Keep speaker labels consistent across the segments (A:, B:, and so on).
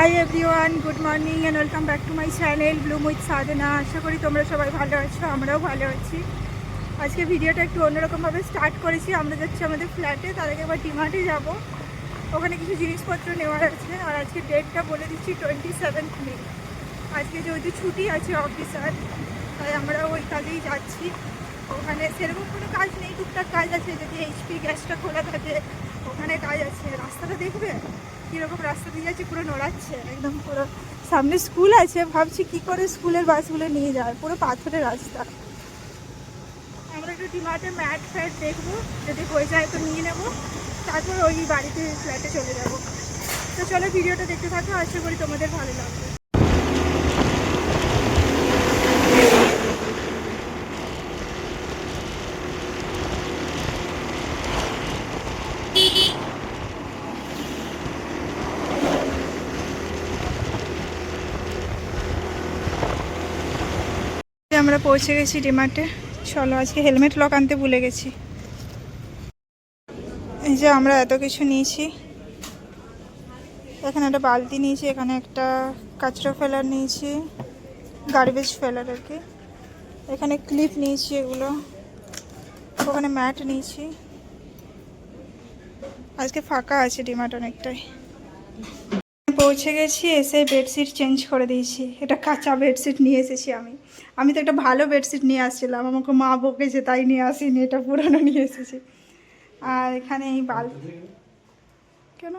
A: High everyone, good morning and welcome back to my channel bloom with Sadhana. আশা করি তোমরা সবাই ভালো আছো, আমরাও ভালো আছি। আজকে ভিডিওটা একটু অন্যরকমভাবে স্টার্ট করেছি। আমরা যাচ্ছি আমাদের ফ্ল্যাটে, তার আগে আবার ডিমার্টে যাবো, ওখানে কিছু জিনিসপত্র নেওয়ার আছে। আর আজকে ডেটটা বলে দিচ্ছি 27 মে। আজকে যেহেতু ছুটি আছে অফিসার, তাই আমরা ওই কাজেই যাচ্ছি। ওখানে সেরকম কোনো কাজ নেই, টুকটাক কাজ আছে। যদি এইচপি গ্যাসটা খোলা থাকে ওখানে কাজ আছে। রাস্তাটা দেখবে কীরকম রাস্তা দিয়ে যাচ্ছে, পুরো নড়াচ্ছে একদম। পুরো সামনে স্কুল আছে, ভাবছি কি করে স্কুলের বাসগুলো নিয়ে যায়, পুরো পাথরের রাস্তা। আমরা একটু ডিমার্টে ম্যাট ফ্যাট দেখবো, যদি হয়ে যায় তো নিয়ে নেবো, তারপর ওই বাড়িতে ফ্ল্যাটে চলে যাব। তো চলো ভিডিওটা দেখতে থাকো, আশা করি তোমাদের ভালো লাগবে। আমরা পৌঁছে গেছি ডিমার্টে। চলো, আজকে হেলমেট লক আনতে ভুলে গেছি। এই যে আমরা এত কিছু নিয়েছি। এখানে একটা বালতি নিয়েছি, এখানে একটা কাচড়া ফেলার নিয়েছি, গার্বেজ ফেলার আর কি। এখানে ক্লিপ নিয়েছি এগুলো, ওখানে ম্যাট নিয়েছি। আজকে ফাঁকা আছে ডিমার্ট অনেকটাই। পৌঁছে গেছি, এসে বেডশিট চেঞ্জ করে দিয়েছি। এটা কাঁচা বেডশিট নিয়ে এসেছি আমি তো একটা ভালো বেডশিট নিয়ে আসছিলাম, আমাকে মা বকেছে তাই নিয়ে আসিনি, এটা পুরনো নিয়ে এসেছি। আর এখানে এই বালতি, কেন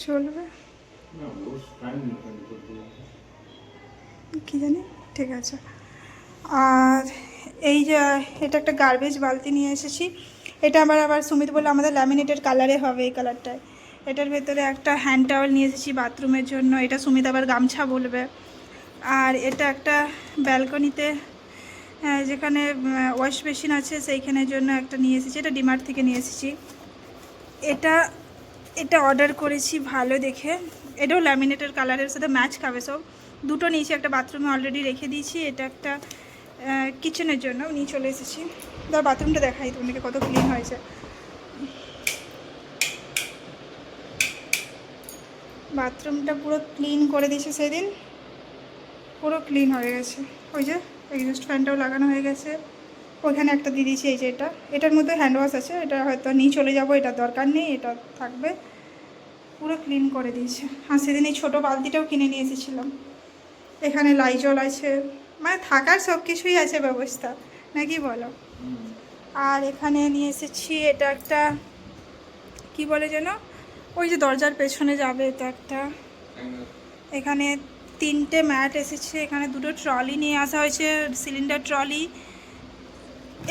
A: চলবে কি জানি, ঠিক আছে। আর এই যে এটা একটা গার্বেজ বালতি নিয়ে এসেছি। এটা আবার সুমিত বলে আমাদের ল্যামিনেটেড কালারে হবে এই কালারটায়। এটার ভেতরে একটা হ্যান্ড টাওয়েল নিয়ে এসেছি বাথরুমের জন্য, এটা সুমিত আবার গামছা বলবে। আর এটা একটা ব্যালকনিতে যেখানে ওয়াশ বেসিন আছে সেইখানের জন্য একটা নিয়ে এসেছি, এটা ডিমার্ট থেকে নিয়ে এসেছি। এটা অর্ডার করেছি ভালো দেখে, এটাও ল্যামিনেটেড কালারের সাথে ম্যাচ খাবে সব। দুটো নিয়েছি, একটা বাথরুমে অলরেডি রেখে দিয়েছি, এটা একটা কিচেনের জন্য নিয়ে চলে এসেছি। ধর বাথরুমটা দেখাই তোমাকে কত ক্লিন হয়েছে। বাথরুমটা পুরো ক্লিন করে দিয়েছে সেদিন, পুরো ক্লিন হয়ে গেছে। ওই যে এক্সস্ট ফ্যানটাও লাগানো হয়ে গেছে, ওইখানে একটা দিয়ে দিয়েছি। এই যে এটার মধ্যে হ্যান্ড ওয়াশ আছে, এটা হয়তো নিয়ে চলে যাবো, এটা দরকার নেই, এটা থাকবে। পুরো ক্লিন করে দিয়েছে। আর সেদিন এই ছোটো বালতিটাও কিনে নিয়ে এসেছিলাম। এখানে লাইজল আছে, মানে থাকার সব কিছুই আছে ব্যবস্থা, নাকি বলো। আর এখানে নিয়ে এসেছি এটা একটা, কি বলে যেন, ওই যে দরজার পেছনে যাবে, এটা একটা। এখানে 3টে ম্যাট এসেছে, এখানে 2টো ট্রলি নিয়ে আসা হয়েছে, সিলিন্ডার ট্রলি।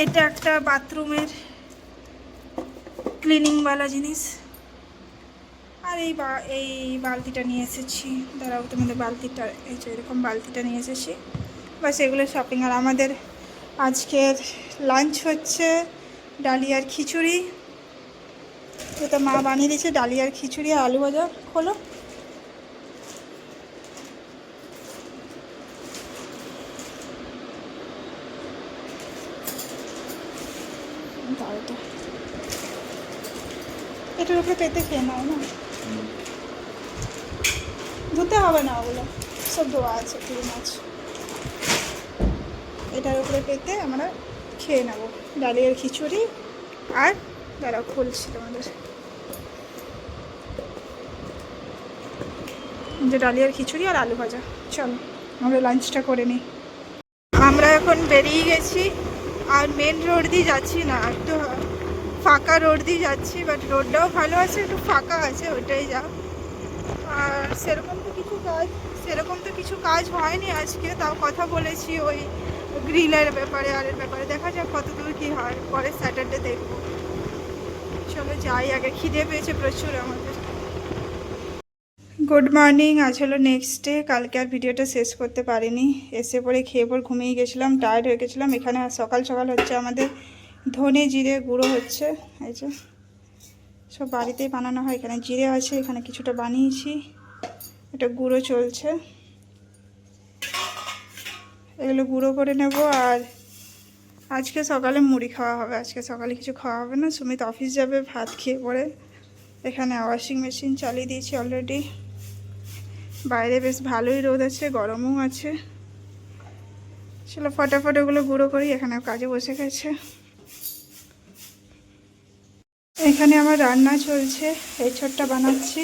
A: এটা একটা বাথরুমের ক্লিনিংওয়ালা জিনিস। আর এই বালতিটা নিয়ে এসেছি, দাঁড়াও তোমাদের বালতিটা, এই যে এরকম বালতিটা নিয়ে এসেছি। বাস এগুলো শপিং। আর আমাদের আজকের লাঞ্চ হচ্ছে ডালিয়ার খিচুড়ি, যেটা মা বানিয়ে দিয়েছে, ডালিয়ার খিচুড়ি আর আলু ভাজা। খোলো, এটার উপরে পেতে খেয়ে নাও না, ধুতে হবে না, ওগুলো সব ধোয়া আছে পুরো মাছ। এটার উপরে পেতে আমরা খেয়ে নেবো ডালিয়ার খিচুড়ি। আর দাঁড়াও খুলছি তোমাদের, যে ডালিয়ার খিচুড়ি আর আলু ভাজা। চলো আমরা লাঞ্চটা করে নিই। আমরা এখন বেরিয়ে গেছি, আর মেন রোড দিয়ে যাচ্ছি না, একটু ফাঁকা রোড দিয়ে যাচ্ছি। বাট রোডটাও ভালো আছে, একটু ফাঁকা আছে, ওইটাই যা। আর সেরকম তো কিছু কাজ হয়নি আজকে, তাও কথা বলেছি ওই গ্রিলের ব্যাপারে, আর এর ব্যাপারে দেখা যাক কতদূর কী হয়, পরে স্যাটারডে দেখবো। চলো যাই, আগে খিদে পেয়েছে প্রচুর আমাদের। গুড মর্নিং, আজ হলো নেক্সট ডে। কালকে আর ভিডিওটা শেষ করতে পারিনি, এসে পরে খেয়ে পর ঘুমিয়ে গেছিলাম, টায়ার্ড হয়ে গেছিলাম। এখানে সকাল সকাল হচ্ছে আমাদের ধনে জিরে গুঁড়ো হচ্ছে, এই যে সব বাড়িতেই বানানো হয়। এখানে জিরে আছে, এখানে কিছুটা বানিয়েছি, এটা গুঁড়ো চলছে, এগুলো গুঁড়ো করে নেব। আর আজকে সকালে মুড়ি খাওয়া হবে, আজকে সকালে কিছু খাওয়া হবে না। সুমিত অফিস যাবে ভাত খেয়ে পরে, এখানে ওয়াশিং মেশিন চালিয়ে দিয়েছি অলরেডি। বাইরে বেশ ভালোই রোদ আছে, গরমও আছে। চলো ফটাফট ওগুলো গুঁড়ো করি, এখানে কাজে বসে গেছে। এখানে আমার রান্না চলছে, এঁচোড়টা বানাচ্ছি।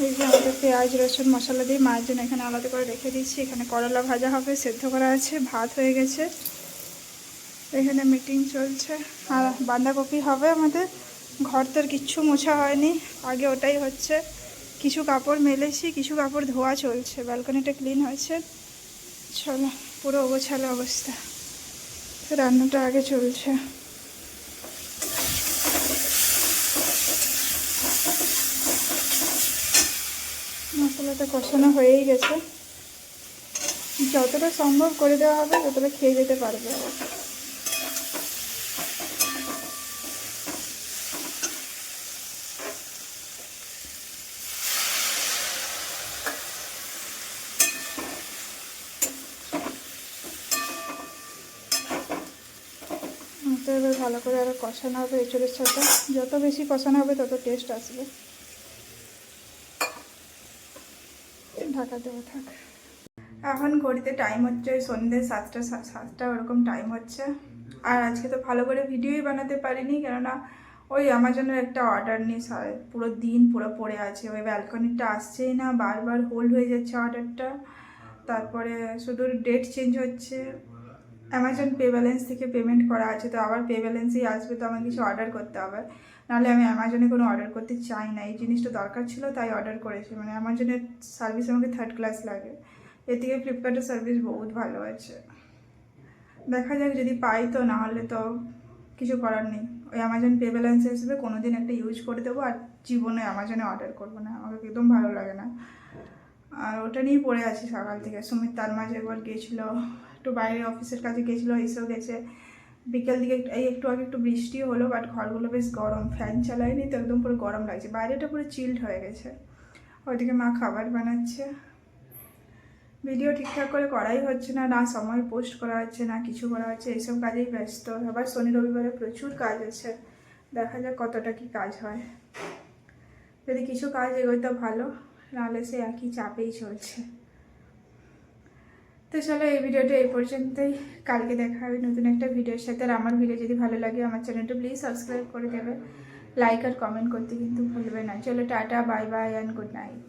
A: এই যে আমাদের পেঁয়াজ রসুন মশলা দিয়ে মায়ের জন্য এখানে আলাদা করে রেখে দিচ্ছি। এখানে করলা ভাজা হবে, সেদ্ধ করা আছে, ভাত হয়ে গেছে। এখানে মিটিং চলছে। আর বাঁধাকপি হবে আমাদের। ঘর তোর কিচ্ছু মোছা হয়নি, আগে ওটাই হচ্ছে। কিছু কাপড় মেলেছি, কিছু কাপড় ধোয়া চলছে। ব্যালকনিটা ক্লিন হয়েছে। চলো, পুরো অগোছালো অবস্থা। রান্নাটা আগে চলছে। মশলাটা কষানো হয়েই গেছে। যতটা সম্ভব করে দেওয়া হবে, ততটা খেয়ে যেতে পারবে। তো এবার ভালো করে আরও কষানো হবে এঁচড়ের সাথে। যত বেশি কষানো হবে তত টেস্ট আসবে। ঢাকা দেওয়া থাক। এখন ঘড়িতে টাইম হচ্ছে সন্ধ্যে 7টা ওরকম টাইম হচ্ছে। আর আজকে তো ভালো করে ভিডিওই বানাতে পারিনি, কেননা ওই অ্যামাজনের একটা অর্ডার নিয়ে পুরো দিন পুরো পড়ে আছে। ওই ব্যালকনিটা আসছেই না, বারবার হোল্ড হয়ে যাচ্ছে অর্ডারটা। তারপরে শুধু ডেট চেঞ্জ হচ্ছে। অ্যামাজন পে ব্যালেন্স থেকে পেমেন্ট করা আছে, তো আবার পে ব্যালেন্সেই আসবে, তো আমাকে কিছু অর্ডার করতে হবে। নাহলে আমি অ্যামাজনে কোনো অর্ডার করতে চাই না। এই জিনিসটা দরকার ছিল তাই অর্ডার করেছি। মানে অ্যামাজনের সার্ভিস আমাকে 3rd ক্লাস লাগে। এর থেকে ফ্লিপকার্টের সার্ভিস বহুত ভালো আছে। দেখা যাক যদি পাই, তো না হলে তো কিছু করার নেই। ওই অ্যামাজন পে ব্যালেন্স হিসেবে কোনো দিন একটা ইউজ করে দেবো। আর জীবনে অ্যামাজনে অর্ডার করবো না, আমাকে একদম ভালো লাগে না। আর ওটা নিয়েই পড়ে আছি সকাল থেকে। সুমিত তার মাঝে একবার গিয়েছিলো, একটু বাইরে অফিসের কাছে গেছিলো, এসেও গেছে। বিকেল দিকে একটু আগে একটু বৃষ্টিও হলো, বাট ঘরগুলো বেশ গরম। ফ্যান চালায়নি তো একদম পুরো গরম লাগছে। বাইরেটা পুরো চিল্ড হয়ে গেছে। ওইদিকে মা খাবার বানাচ্ছে। ভিডিও ঠিকঠাক করে করাই হচ্ছে না, না সময় পোস্ট করা হচ্ছে, না কিছু করা হচ্ছে। এইসব কাজেই ব্যস্ত। আবার শনি রবিবারে প্রচুর কাজ আছে। দেখা যাক কতটা কি কাজ হয়। যদি কিছু কাজ এগোয় তো ভালো, নাহলে সে একই চাপেই চলছে। তো চলো, এই ভিডিওটা এই পর্যন্তই। কালকে দেখা হবে নতুন একটা ভিডিওর সাথে। আর আমার ভিডিও যদি ভালো লাগে আমার চ্যানেলটা প্লিজ সাবস্ক্রাইব করে দেবে। লাইক আর কমেন্ট করতে কিন্তু ভুলবে না। চলো tata, bye bye and good night.